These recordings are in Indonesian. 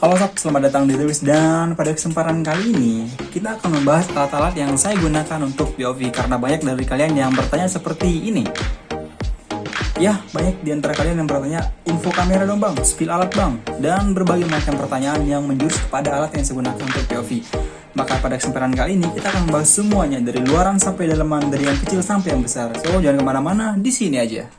Halo sob, selamat datang di Lewis dan pada kesempatan kali ini kita akan membahas alat-alat yang saya gunakan untuk POV karena banyak dari kalian yang bertanya seperti ini. Ya, banyak di antara kalian yang bertanya info kamera dong bang, spill alat bang, dan berbagai macam pertanyaan yang menjurus kepada alat yang saya gunakan untuk POV. Maka pada kesempatan kali ini kita akan membahas semuanya dari luaran sampai dalaman, dari yang kecil sampai yang besar. So jangan kemana-mana, di sini aja.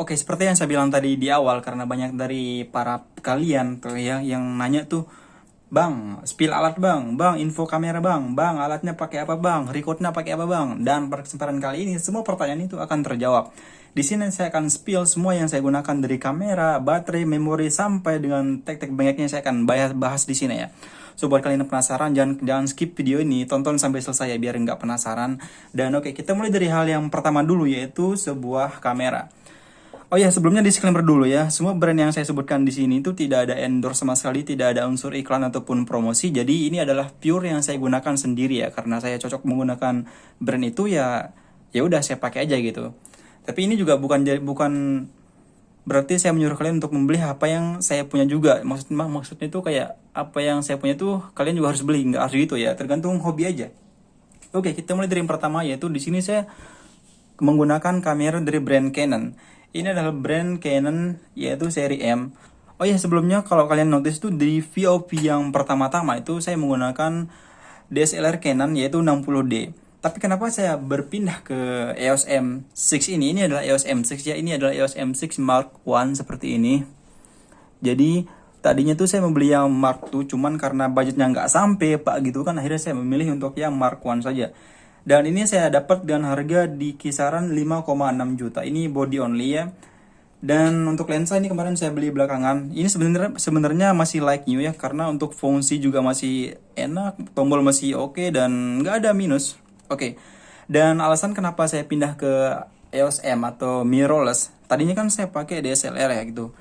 Oke, seperti yang saya bilang tadi di awal, karena banyak dari para kalian tuh ya yang nanya tuh, bang, spill alat bang, info kamera bang, alatnya pakai apa bang, recordnya pakai apa bang, dan pada kesempatan kali ini semua pertanyaan itu akan terjawab. Di sini saya akan spill semua yang saya gunakan dari kamera, baterai, memori sampai dengan tek-tek banyaknya saya akan bahas di sini ya. So buat kalian yang penasaran, jangan skip video ini, tonton sampai selesai ya biar nggak penasaran. Dan oke, kita mulai dari hal yang pertama dulu, yaitu sebuah kamera. Oh ya, sebelumnya disclaimer dulu ya. Semua brand yang saya sebutkan di sini itu tidak ada endorse sama sekali, tidak ada unsur iklan ataupun promosi. Jadi ini adalah pure yang saya gunakan sendiri ya, karena saya cocok menggunakan brand itu ya. Ya udah saya pakai aja gitu. Tapi ini juga bukan berarti saya menyuruh kalian untuk membeli apa yang saya punya juga. Maksudnya itu kayak apa yang saya punya tuh kalian juga harus beli, nggak harus gitu ya. Tergantung hobi aja. Oke, kita mulai dari yang pertama, yaitu di sini saya menggunakan kamera dari brand Canon. Ini adalah brand Canon, yaitu seri M. Oh ya, sebelumnya kalau kalian notice tuh di VOP yang pertama-tama itu saya menggunakan DSLR Canon yaitu 60D. Tapi kenapa saya berpindah ke EOS M6 ini? Ini adalah EOS M6 ya, ini adalah EOS M6 Mark I seperti ini. Jadi tadinya tuh saya membeli yang Mark II, cuman karena budgetnya nggak sampai pak gitu kan, akhirnya saya memilih untuk yang Mark I saja. Dan ini saya dapat dengan harga di kisaran 5,6 juta. Ini body only ya. Dan untuk lensa ini kemarin saya beli belakangan. Ini sebenarnya masih like new ya, karena untuk fungsi juga masih enak, tombol masih oke dan nggak ada minus. Oke. Dan alasan kenapa saya pindah ke EOS M atau mirrorless, tadinya kan saya pakai DSLR ya gitu.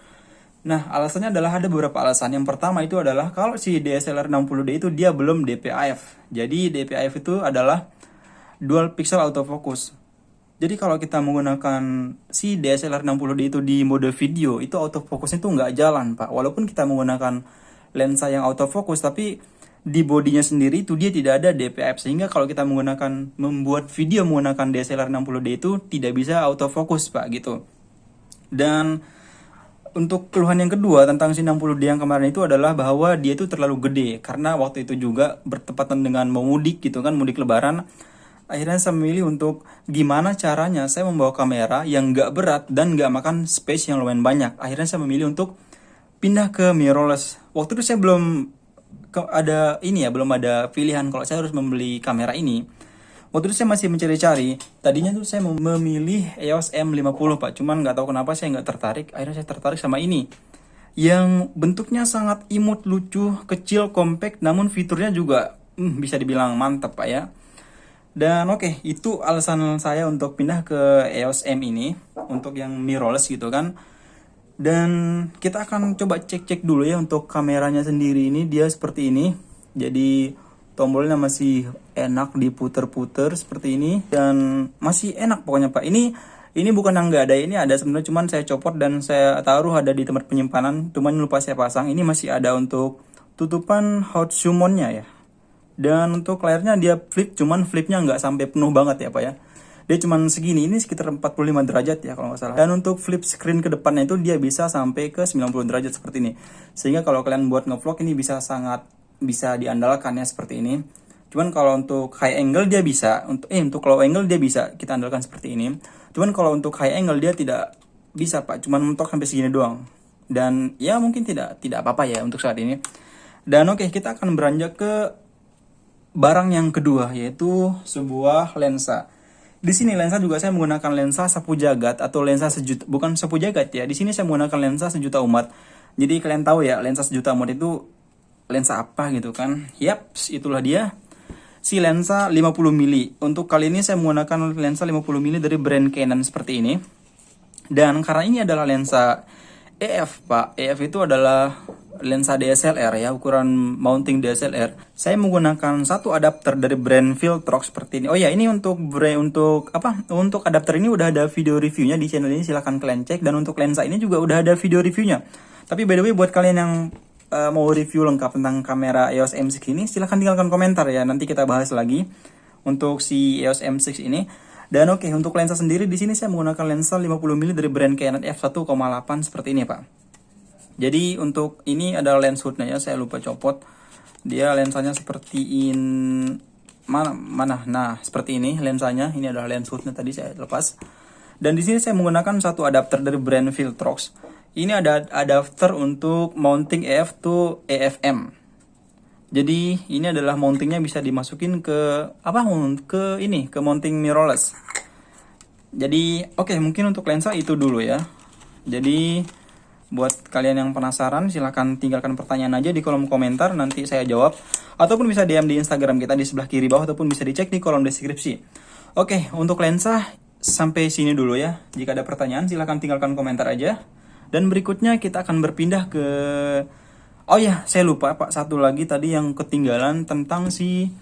Nah, alasannya adalah ada beberapa alasan. Yang pertama itu adalah kalau si DSLR 60D itu dia belum DPIF. Jadi DPIF itu adalah dual pixel autofocus. Jadi kalau kita menggunakan si DSLR 60D itu di mode video, itu autofocusnya tuh nggak jalan pak. Walaupun kita menggunakan lensa yang autofocus, tapi di bodinya sendiri itu dia tidak ada DPIF. Sehingga kalau kita membuat video menggunakan DSLR 60D itu tidak bisa autofocus pak gitu. Dan untuk keluhan yang kedua tentang si 60D yang kemarin itu adalah bahwa dia itu terlalu gede. Karena waktu itu juga bertepatan dengan mau mudik gitu kan, mudik lebaran. Akhirnya saya memilih untuk gimana caranya saya membawa kamera yang nggak berat dan nggak makan space yang lumayan banyak. Akhirnya saya memilih untuk pindah ke mirrorless. Waktu itu saya belum belum ada pilihan kalau saya harus membeli kamera ini. Waktu itu saya masih mencari-cari. Tadinya tuh saya memilih EOS M50 pak, cuman nggak tahu kenapa saya nggak tertarik. Akhirnya saya tertarik sama ini, yang bentuknya sangat imut, lucu, kecil, compact, namun fiturnya juga bisa dibilang mantap pak ya. Dan oke, itu alasan saya untuk pindah ke EOS M ini, untuk yang mirrorless gitu kan. Dan kita akan coba cek-cek dulu ya untuk kameranya sendiri. Ini dia seperti ini. Jadi tombolnya masih enak diputer-puter seperti ini, dan masih enak pokoknya pak. Ini bukan yang nggak ada, ini ada sebenarnya, cuman saya copot dan saya taruh ada di tempat penyimpanan, cuman lupa saya pasang. Ini masih ada untuk tutupan hot sumonnya ya. Dan untuk layarnya dia flip, cuman flipnya nggak sampai penuh banget ya pak ya. Dia cuman segini, ini sekitar 45 derajat ya kalau nggak salah. Dan untuk flip screen ke depannya itu dia bisa sampai ke 90 derajat seperti ini. Sehingga kalau kalian buat ngevlog ini bisa diandalkan ya seperti ini. Cuman kalau untuk high angle dia bisa, untuk low angle dia bisa kita andalkan seperti ini. Cuman kalau untuk high angle dia tidak bisa pak, cuman mentok sampai segini doang. Dan ya mungkin tidak apa-apa ya untuk saat ini. Dan oke, kita akan beranjak ke barang yang kedua, yaitu sebuah lensa. Di sini lensa juga saya menggunakan lensa sapu jagat atau lensa sejuta, bukan sapu jagat ya. Di sini saya menggunakan lensa sejuta umat. Jadi kalian tahu ya lensa sejuta umat itu lensa apa gitu kan? Yaps, itulah dia. Si lensa 50 mili. Untuk kali ini saya menggunakan lensa 50 mili dari brand Canon seperti ini. Dan karena ini adalah lensa EF pak. EF itu adalah lensa DSLR ya, ukuran mounting DSLR, saya menggunakan satu adapter dari brand Viltrox seperti ini. Oh ya, ini untuk untuk adapter ini udah ada video reviewnya di channel ini, silahkan kalian cek. Dan untuk lensa ini juga udah ada video reviewnya. Tapi by the way, buat kalian yang mau review lengkap tentang kamera EOS M6 ini, silahkan tinggalkan komentar ya, nanti kita bahas lagi untuk si EOS M6 ini. Dan oke, untuk lensa sendiri di sini saya menggunakan lensa 50mm dari brand Canon f1,8 seperti ini, Pak. Jadi untuk ini adalah lens hoodnya ya, saya lupa copot. Dia lensanya seperti ini. Mana? Nah, seperti ini lensanya. Ini adalah lens hoodnya, tadi saya lepas. Dan di sini saya menggunakan satu adapter dari brand Viltrox. Ini ada adapter untuk mounting EF to EFM. Jadi ini adalah mountingnya bisa dimasukin ke ke mounting mirrorless. Jadi oke, mungkin untuk lensa itu dulu ya. Jadi buat kalian yang penasaran, silahkan tinggalkan pertanyaan aja di kolom komentar, nanti saya jawab. Ataupun bisa DM di Instagram kita di sebelah kiri bawah, ataupun bisa dicek di kolom deskripsi. Oke, untuk lensa sampai sini dulu ya. Jika ada pertanyaan silahkan tinggalkan komentar aja. Dan berikutnya kita akan berpindah ke... Oh ya, saya lupa Pak, satu lagi tadi yang ketinggalan tentang si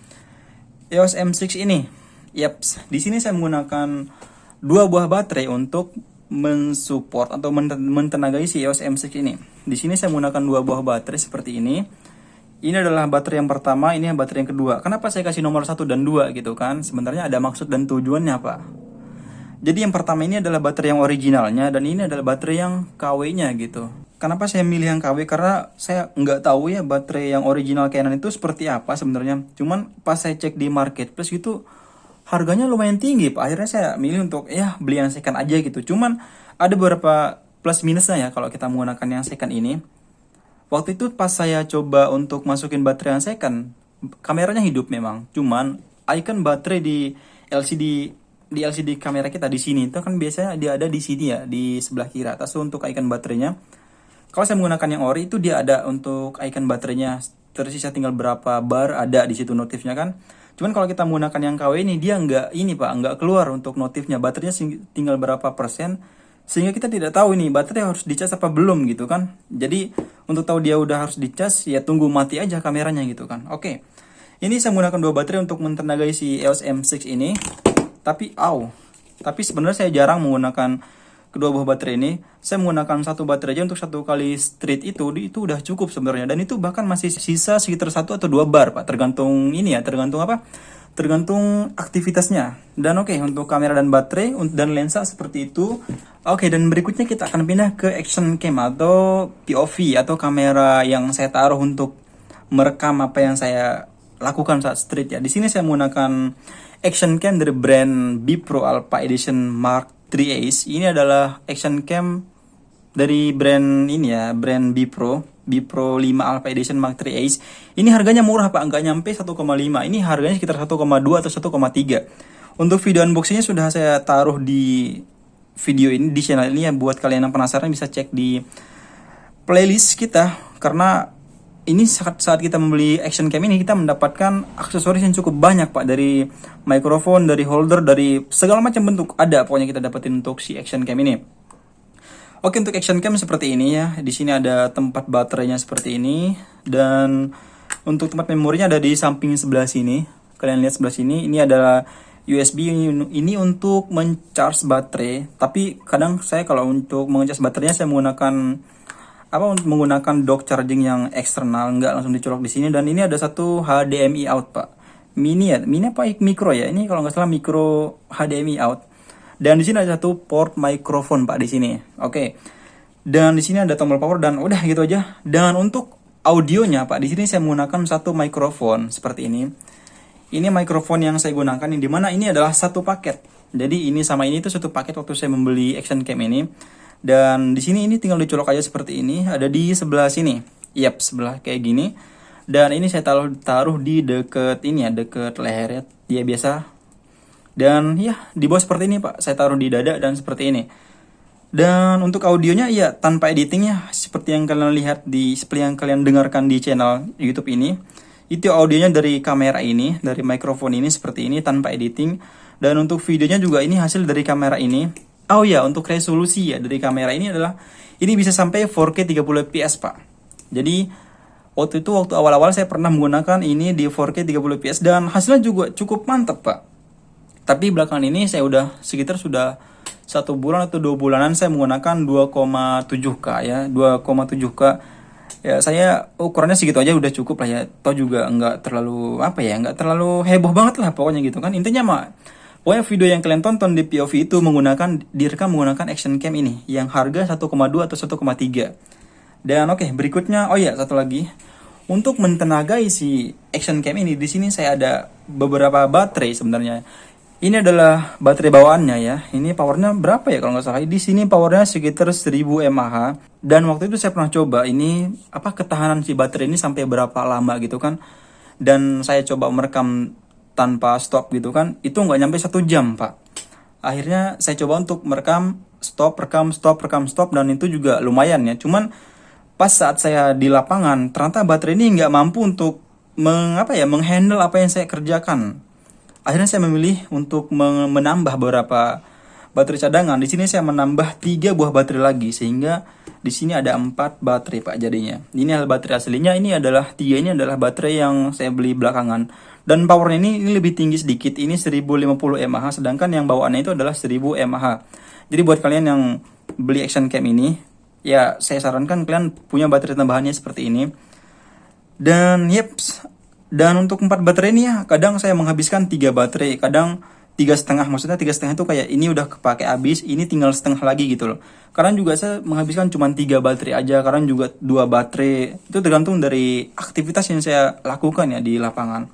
EOS M6 ini. Yaps, di sini saya menggunakan 2 buah baterai untuk mensupport atau mentenagai si EOS M6 ini. Di sini saya menggunakan 2 buah baterai seperti ini. Ini adalah baterai yang pertama, ini baterai yang kedua. Kenapa saya kasih nomor 1 dan 2 gitu kan? Sebenarnya ada maksud dan tujuannya, Pak. Jadi yang pertama ini adalah baterai yang originalnya, dan ini adalah baterai yang KW-nya gitu. Kenapa saya milih yang KW? Karena saya nggak tahu ya baterai yang original Canon itu seperti apa sebenarnya. Cuman pas saya cek di marketplace gitu, harganya lumayan tinggi, Pak. Akhirnya saya milih untuk beli yang second aja gitu. Cuman ada beberapa plus minusnya ya kalau kita menggunakan yang second ini. Waktu itu pas saya coba untuk masukin baterai yang second, kameranya hidup memang. Cuman icon baterai di LCD kamera kita di sini itu kan biasanya dia ada di sini ya, di sebelah kiri atas tuh untuk icon baterainya. Kalau saya menggunakan yang ori itu dia ada untuk icon baterainya, tersisa tinggal berapa bar ada di situ notifnya kan. Cuman kalau kita menggunakan yang KW ini dia nggak keluar untuk notifnya, baterainya tinggal berapa persen, sehingga kita tidak tahu ini baterai harus dicas apa belum gitu kan. Jadi untuk tahu dia udah harus dicas ya tunggu mati aja kameranya gitu kan. Oke. Ini saya menggunakan 2 baterai untuk mentenagai si EOS M6 ini. Tapi sebenarnya saya jarang menggunakan kedua buah baterai ini. Saya menggunakan 1 baterai aja untuk 1 kali street itu udah cukup sebenarnya. Dan itu bahkan masih sisa sekitar 1 atau 2 bar, Pak. Tergantung tergantung aktivitasnya. Dan oke, untuk kamera dan baterai dan lensa seperti itu. Oke, dan berikutnya kita akan pindah ke action cam atau POV atau kamera yang saya taruh untuk merekam apa yang saya lakukan saat street ya. Di sini saya menggunakan action cam dari brand B-Pro Alpha Edition Mark III Ace. Ini adalah action cam dari brand ini ya, brand B-Pro 5 Alpha Edition Mark III Ace. Ini harganya murah, Pak, nggak nyampe 1,5. Ini harganya sekitar 1,2 atau 1,3. Untuk video unboxingnya sudah saya taruh di video ini, di channel ini ya. Buat kalian yang penasaran bisa cek di playlist kita. Karena ini saat kita membeli action cam ini kita mendapatkan aksesoris yang cukup banyak, Pak. Dari mikrofon, dari holder, dari segala macam bentuk ada pokoknya kita dapetin untuk si action cam ini. Oke, untuk action cam seperti ini ya. Di sini ada tempat baterainya seperti ini, dan untuk tempat memorinya ada di samping sebelah sini. Kalian lihat sebelah sini, ini adalah USB ini untuk mencharge baterai. Tapi kadang saya kalau untuk mengecas baterainya saya menggunakan dock charging yang eksternal, nggak langsung dicolok di sini. Dan ini ada satu HDMI out, Pak. Mini apa micro ya? Ini kalau nggak salah micro HDMI out. Dan di sini ada satu port microphone, Pak, di sini. Oke. Dan di sini ada tombol power dan udah gitu aja. Dan untuk audionya, Pak, di sini saya menggunakan satu mikrofon seperti ini. Ini mikrofon yang saya gunakan, di mana ini adalah satu paket. Jadi ini sama ini itu satu paket waktu saya membeli action cam ini. Dan di sini ini tinggal dicolok aja seperti ini, ada di sebelah sini. Yap, sebelah kayak gini. Dan ini saya taruh di deket ini ya, deket lehernya dia biasa. Dan ya, di bawah seperti ini, Pak. Saya taruh di dada dan seperti ini. Dan untuk audionya ya tanpa editingnya, seperti yang kalian lihat seperti yang kalian dengarkan di channel YouTube ini. Itu audionya dari kamera ini, dari mikrofon ini seperti ini tanpa editing. Dan untuk videonya juga ini hasil dari kamera ini. Oh ya, untuk resolusi ya dari kamera ini bisa sampai 4K 30 fps, Pak. Jadi waktu itu, waktu awal-awal saya pernah menggunakan ini di 4K 30 fps dan hasilnya juga cukup mantap Pak. Tapi belakangan ini saya udah sekitar sudah 1 bulan atau 2 bulanan saya menggunakan 2,7K ya, 2,7K. Ya saya ukurannya segitu aja udah cukup lah ya. Toh juga nggak terlalu apa ya, nggak terlalu heboh banget lah pokoknya gitu kan. Intinya mah pokoknya video yang kalian tonton di POV itu direkam menggunakan action cam ini yang harga 1,2 atau 1,3. Dan oke, berikutnya oh ya satu lagi. Untuk mentenagai si action cam ini, di sini saya ada beberapa baterai sebenarnya. Ini adalah baterai bawaannya ya. Ini powernya berapa ya kalau nggak salah? Di sini powernya sekitar 1000 mAh. Dan waktu itu saya pernah coba ini apa ketahanan si baterai ini sampai berapa lama gitu kan. Dan saya coba merekam tanpa stop gitu kan. Itu nggak nyampe 1 jam Pak. Akhirnya saya coba untuk merekam stop, rekam, stop, rekam, stop. Dan itu juga lumayan ya. Cuman pas saat saya di lapangan, ternyata baterai ini nggak mampu untuk menghandle apa yang saya kerjakan. Akhirnya saya memilih untuk menambah beberapa baterai cadangan. Di sini saya menambah 3 buah baterai lagi sehingga di sini ada 4 baterai Pak jadinya. Ini adalah baterai aslinya, ini adalah 3 ini adalah baterai yang saya beli belakangan. Dan powernya ini lebih tinggi sedikit, ini 1050 mAh sedangkan yang bawaannya itu adalah 1000 mAh. Jadi buat kalian yang beli action cam ini, ya saya sarankan kalian punya baterai tambahannya seperti ini. Dan dan untuk 4 baterai ini ya kadang saya menghabiskan 3 baterai, kadang 3,5. Maksudnya 3,5 itu kayak ini udah kepake habis, ini tinggal setengah lagi gitu loh. Kadang juga saya menghabiskan cuma 3 baterai aja, kadang juga 2 baterai. Itu tergantung dari aktivitas yang saya lakukan ya di lapangan.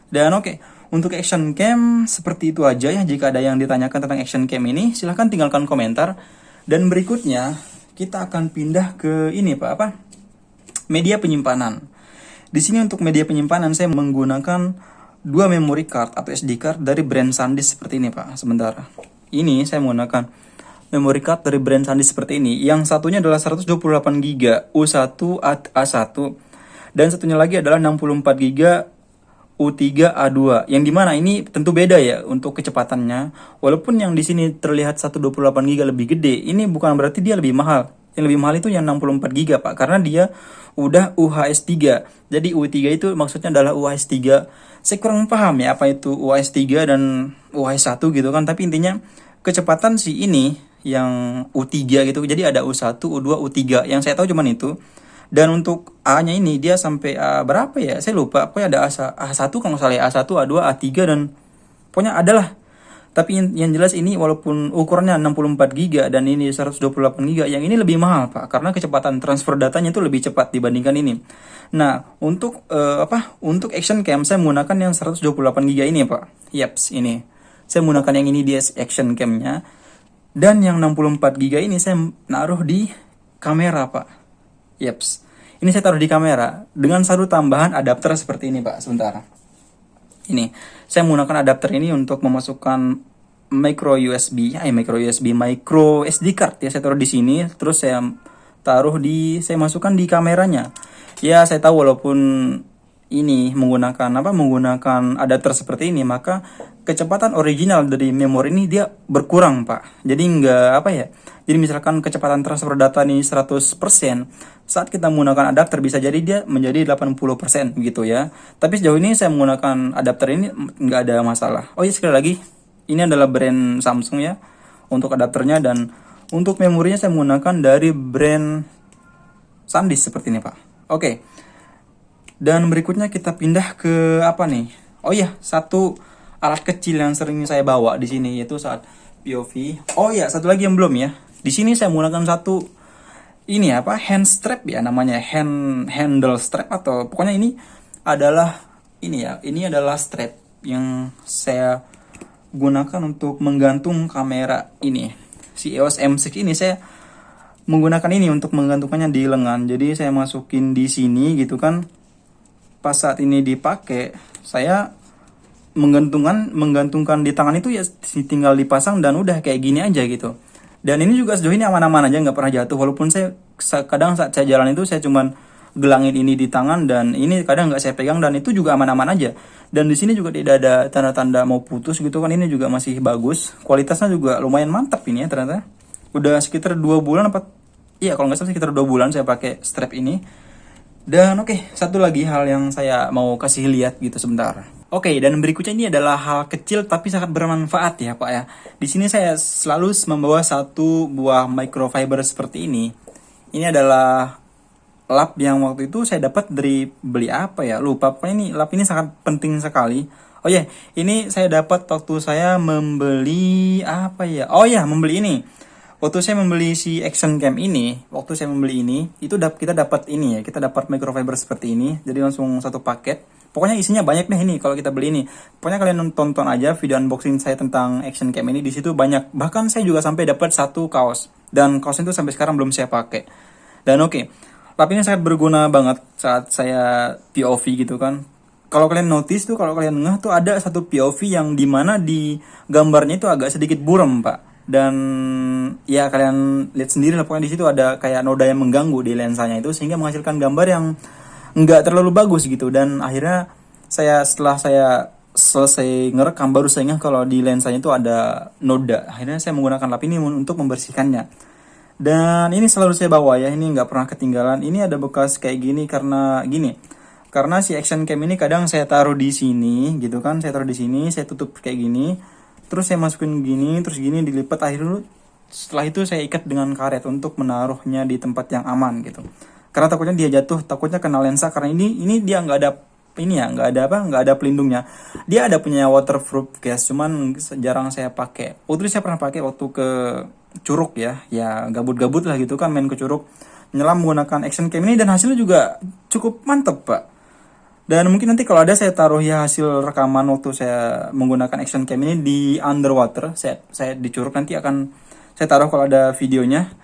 Dan oke, untuk action cam seperti itu aja ya. Jika ada yang ditanyakan tentang action cam ini, silahkan tinggalkan komentar. Dan berikutnya kita akan pindah ke ini Pak, media penyimpanan. Di sini untuk media penyimpanan saya menggunakan 2 memory card atau SD card dari brand SanDisk seperti ini Pak. Sebentar. Ini saya menggunakan memory card dari brand SanDisk seperti ini. Yang satunya adalah 128 GB U1 A1 dan satunya lagi adalah 64 GB U3 A2. Yang dimana ini tentu beda ya untuk kecepatannya. Walaupun yang di sini terlihat 128 GB lebih gede, ini bukan berarti dia lebih mahal. Yang lebih mahal itu yang 64 GB Pak, karena dia udah UHS 3. Jadi U3 itu maksudnya adalah UHS 3. Saya kurang paham ya apa itu UHS 3 dan UHS 1 gitu kan, tapi intinya kecepatan si ini yang U3 gitu. Jadi ada U1, U2, U3. Yang saya tahu cuman itu. Dan untuk A-nya ini dia sampai A berapa ya? Saya lupa. Pokoknya ada A1 kalau nggak salah ya. A1, A2, A3 dan pokoknya adalah. Tapi yang jelas ini walaupun ukurannya 64 GB dan ini 128 GB, yang ini lebih mahal Pak karena kecepatan transfer datanya itu lebih cepat dibandingkan ini. Nah, untuk untuk action cam saya menggunakan yang 128 GB ini Pak. Yaps, ini. Saya menggunakan yang ini di action cam-nya. Dan yang 64 GB ini saya naruh di kamera Pak. Yaps. Ini saya taruh di kamera dengan satu tambahan adapter seperti ini Pak. Sebentar. Ini, saya menggunakan adapter ini untuk memasukkan micro SD card ya. Saya taruh di sini, terus saya masukkan di kameranya. Ya, saya tahu walaupun ini menggunakan adapter seperti ini, maka kecepatan original dari memori ini dia berkurang Pak. Jadi jadi misalkan kecepatan transfer data ini 100%, saat kita menggunakan adapter bisa jadi dia menjadi 80% gitu ya. Tapi sejauh ini saya menggunakan adapter ini nggak ada masalah. Oh iya, sekali lagi, ini adalah brand Samsung ya untuk adapternya, dan untuk memorinya saya menggunakan dari brand SanDisk seperti ini Pak. Oke. Dan berikutnya kita pindah ke apa nih? Oh iya, satu alat kecil yang sering saya bawa di sini yaitu saat POV. Oh iya, satu lagi yang belum ya. Di sini saya menggunakan satu hand strap ya, namanya handle strap, atau pokoknya ini adalah strap yang saya gunakan untuk menggantung kamera ini. Si EOS M6 ini saya menggunakan ini untuk menggantungkannya di lengan. Jadi saya masukin di sini gitu kan. Pas saat ini dipakai, saya menggantungkan di tangan itu ya tinggal dipasang dan udah kayak gini aja gitu. Dan ini juga sejauh ini aman-aman aja, nggak pernah jatuh. Walaupun kadang saat saya jalan itu saya cuman gelangin ini di tangan dan ini kadang nggak saya pegang dan itu juga aman-aman aja. Dan di sini juga tidak ada tanda-tanda mau putus gitu kan. Ini juga masih bagus. Kualitasnya juga lumayan mantap ini ya ternyata. Udah sekitar 2 bulan kalau nggak salah sekitar 2 bulan saya pakai strap ini. Dan oke, satu lagi hal yang saya mau kasih lihat gitu sebentar. Oke, dan berikutnya ini adalah hal kecil tapi sangat bermanfaat ya Pak ya. Di sini saya selalu membawa satu buah microfiber seperti ini. Ini adalah lap yang waktu itu saya dapat dari beli apa ya, lupa. Pokoknya ini lap ini sangat penting sekali. Oh ya, ini saya dapat waktu saya membeli apa ya? Oh ya, membeli ini. Waktu saya membeli si Action Cam ini, waktu saya membeli ini, itu kita dapat ini ya, kita dapat microfiber seperti ini, jadi langsung satu paket. Pokoknya isinya banyak deh ini kalau kita beli ini. Pokoknya kalian tonton aja video unboxing saya tentang Action Cam ini, di situ banyak. Bahkan saya juga sampai dapat satu kaos, dan kaos itu sampai sekarang belum saya pakai. Dan oke, lap ini sangat berguna banget saat saya POV gitu kan. Kalau kalian notice tuh, kalau kalian ngeh tuh ada satu POV yang dimana di gambarnya itu agak sedikit buram Pak. Dan ya kalian lihat sendiri lah, pokoknya di situ ada kayak noda yang mengganggu di lensanya itu sehingga menghasilkan gambar yang nggak terlalu bagus gitu. Dan akhirnya setelah saya selesai ngerekam baru saya ingat kalau di lensanya itu ada noda. Akhirnya saya menggunakan lap ini untuk membersihkannya. Dan ini selalu saya bawa ya, ini nggak pernah ketinggalan. Ini ada bekas kayak gini karena gini. Karena si Action Cam ini kadang saya taruh di sini gitu kan, saya taruh di sini, saya tutup kayak gini. Terus saya masukin gini, terus gini dilipat, akhirnya setelah itu saya ikat dengan karet untuk menaruhnya di tempat yang aman gitu. Karena takutnya dia jatuh, takutnya kena lensa, karena ini dia nggak ada ini ya, nggak ada pelindungnya. Dia ada punya waterproof case, cuman jarang saya pakai. Waktu itu saya pernah pakai waktu ke Curug ya gabut-gabut lah gitu kan, main ke Curug, nyelam menggunakan Action Cam ini dan hasilnya juga cukup mantep Pak. Dan mungkin nanti kalau ada saya taruh ya hasil rekaman waktu saya menggunakan Action Cam ini di underwater. Saya di Curug nanti akan saya taruh kalau ada videonya.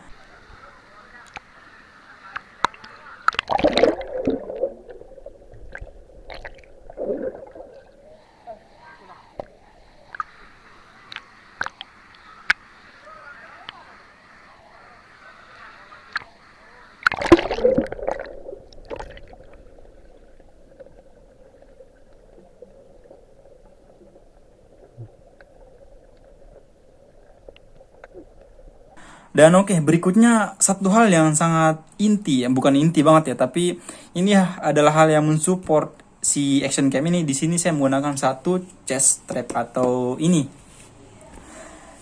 Dan oke, berikutnya satu hal yang sangat inti, ya bukan inti banget ya, tapi ini ya adalah hal yang mensupport si Action Cam ini. Di sini saya menggunakan satu chest strap atau ini.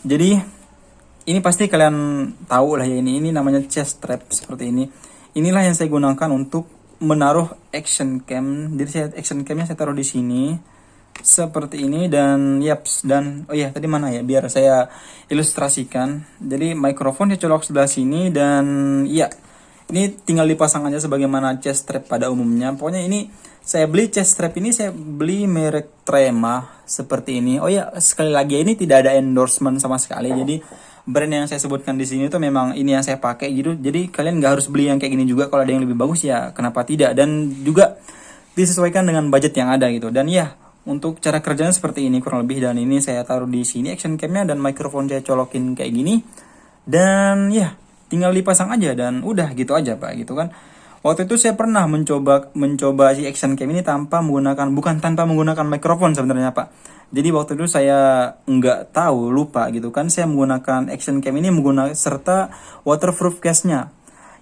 Jadi ini pasti kalian tahu lah ya, ini namanya chest strap seperti ini. Inilah yang saya gunakan untuk menaruh Action Cam. Jadi saya Action Camnya saya taruh di sini seperti ini. Dan yaps, dan oh ya tadi mana ya, biar saya ilustrasikan. Jadi mikrofon saya colok sebelah sini, dan ya ini tinggal dipasang aja sebagaimana chest strap pada umumnya. Pokoknya ini saya beli chest strap ini, saya beli merek Trema seperti ini. Oh ya, sekali lagi ini tidak ada endorsement sama sekali. Jadi brand yang saya sebutkan di sini tuh memang ini yang saya pakai gitu. Jadi kalian nggak harus beli yang kayak gini juga. Kalau ada yang lebih bagus ya kenapa tidak. Dan juga disesuaikan dengan budget yang ada gitu. Dan ya, untuk cara kerjanya seperti ini kurang lebih. Dan ini saya taruh di sini Action Camnya, dan mikrofon saya colokin kayak gini. Dan ya, tinggal dipasang aja dan udah gitu aja Pak gitu kan. Waktu itu saya pernah mencoba si Action Cam ini tanpa menggunakan mikrofon sebenarnya Pak. Jadi waktu itu saya nggak tahu, lupa gitu kan, saya menggunakan Action Cam ini serta waterproof case-nya.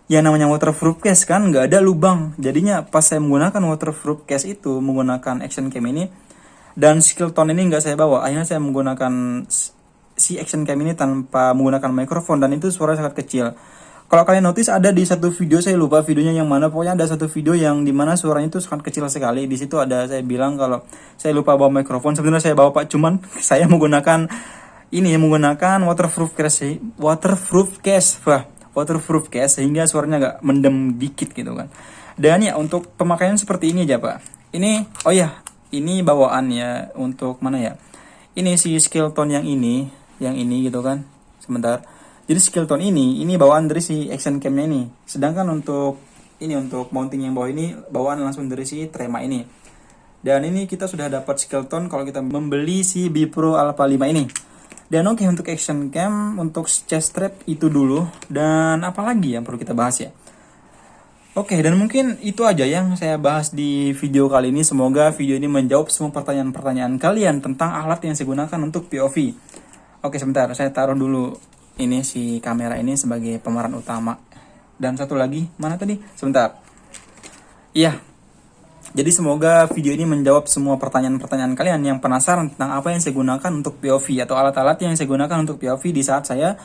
Yang namanya waterproof case kan nggak ada lubang. Jadinya pas saya menggunakan waterproof case itu, menggunakan Action Cam ini, dan Skillton ini nggak saya bawa. Akhirnya saya menggunakan si Action Cam ini tanpa menggunakan mikrofon, dan itu suara sangat kecil. Kalau kalian notice ada di satu video, saya lupa videonya yang mana, pokoknya ada satu video yang dimana suaranya itu sangat kecil sekali. Di situ ada saya bilang kalau saya lupa bawa mikrofon. Sebenarnya saya bawa Pak, cuman saya menggunakan waterproof case sehingga suaranya agak mendem dikit gitu kan. Dan ya untuk pemakaian seperti ini aja Pak. Ini oh ya, ini bawaan ya untuk mana ya? Ini si Skillton yang ini gitu kan. Sebentar. Jadi Skillton ini bawaan dari si Action Cam-nya ini. Sedangkan untuk mounting yang bawah ini bawaan langsung dari si Trema ini. Dan ini kita sudah dapat Skillton kalau kita membeli si Bipro Alpha 5 ini. Dan oke, untuk Action Cam, untuk chest strap itu dulu. Dan apalagi yang perlu kita bahas ya? Oke, dan mungkin itu aja yang saya bahas di video kali ini. Semoga video ini menjawab semua pertanyaan-pertanyaan kalian tentang alat yang saya gunakan untuk POV. Oke, sebentar, saya taruh dulu ini si kamera ini sebagai pemeran utama. Dan satu lagi, mana tadi? Sebentar. Iya. Jadi semoga video ini menjawab semua pertanyaan-pertanyaan kalian yang penasaran tentang apa yang saya gunakan untuk POV atau alat-alat yang saya gunakan untuk POV di saat saya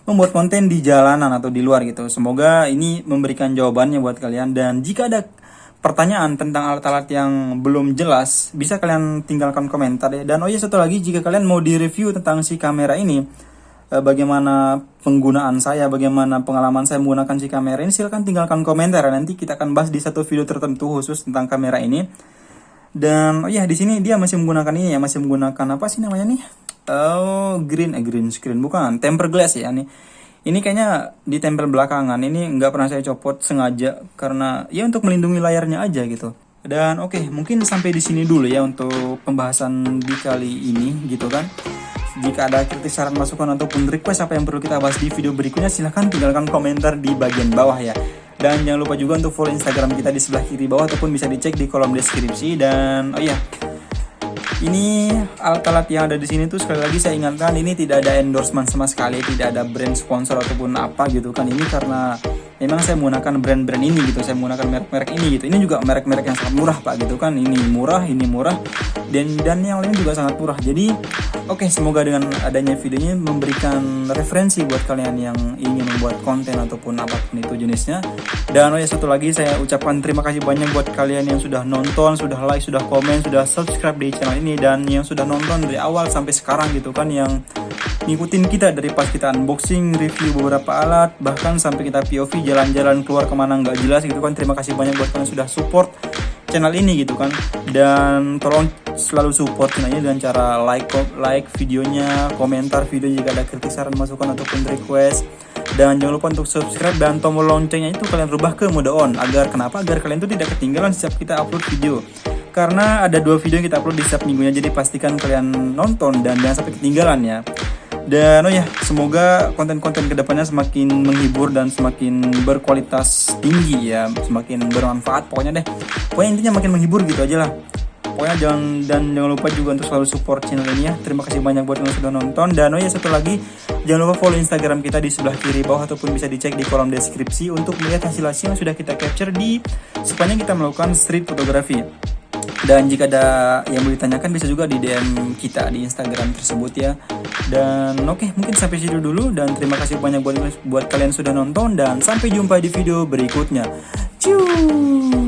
membuat konten di jalanan atau di luar gitu. Semoga ini memberikan jawabannya buat kalian, dan jika ada pertanyaan tentang alat-alat yang belum jelas, bisa kalian tinggalkan komentar ya. Dan oh ya, satu lagi, jika kalian mau di-review tentang si kamera ini, bagaimana penggunaan saya, bagaimana pengalaman saya menggunakan si kamera ini, silahkan tinggalkan komentar. Nanti kita akan bahas di satu video tertentu khusus tentang kamera ini. Dan oh ya, di sini dia masih menggunakan ini ya, masih menggunakan apa sih namanya nih? Oh, green screen, bukan, tempered glass ya nih. Ini kayaknya ditempel belakangan. Ini nggak pernah saya copot sengaja karena ya untuk melindungi layarnya aja gitu. Dan oke, mungkin sampai di sini dulu ya untuk pembahasan di kali ini gitu kan. Jika ada kritik, saran, masukan, ataupun request apa yang perlu kita bahas di video berikutnya, silahkan tinggalkan komentar di bagian bawah ya. Dan jangan lupa juga untuk follow Instagram kita di sebelah kiri bawah, ataupun bisa dicek di kolom deskripsi. Dan oh iya, ini alat-alat yang ada di sini tuh sekali lagi saya ingatkan, ini tidak ada endorsement sama sekali, tidak ada brand sponsor ataupun apa gitu kan. Ini karena memang saya menggunakan brand-brand ini gitu, saya menggunakan merek-merek ini gitu. Ini juga merek-merek yang sangat murah Pak gitu kan. Ini murah, dan yang lain juga sangat murah. Jadi oke, semoga dengan adanya videonya memberikan referensi buat kalian yang ingin membuat konten ataupun apapun itu jenisnya. Dan oh ya, satu lagi saya ucapkan terima kasih banyak buat kalian yang sudah nonton, sudah like, sudah komen, sudah subscribe di channel ini, dan yang sudah nonton dari awal sampai sekarang gitu kan, yang ngikutin kita dari pas kita unboxing, review beberapa alat, bahkan sampai kita POV jalan-jalan keluar kemana nggak jelas gitu kan. Terima kasih banyak buat kalian sudah support channel ini gitu kan. Dan tolong selalu support channel ini dengan cara like videonya, komentar video jika ada kritik, saran, masukan, ataupun request. Dan jangan lupa untuk subscribe, dan tombol loncengnya itu kalian rubah ke mode on. Agar kalian tuh tidak ketinggalan setiap kita upload video. Karena ada 2 video yang kita upload di setiap minggunya, jadi pastikan kalian nonton dan jangan sampai ketinggalan ya. Dan oh ya, semoga konten-konten kedepannya semakin menghibur dan semakin berkualitas tinggi ya, semakin bermanfaat pokoknya deh. Pokoknya intinya makin menghibur gitu aja lah. Pokoknya jangan lupa juga untuk selalu support channel ini ya. Terima kasih banyak buat yang sudah nonton. Dan oh ya, satu lagi, jangan lupa follow Instagram kita di sebelah kiri bawah, ataupun bisa dicek di kolom deskripsi untuk melihat hasil-hasil yang sudah kita capture di sepanjang kita melakukan street photography. Dan jika ada yang mau ditanyakan, bisa juga di DM kita di Instagram tersebut ya. Dan oke, mungkin sampai situ dulu, dan terima kasih banyak buat kalian sudah nonton, dan sampai jumpa di video berikutnya. Ciao.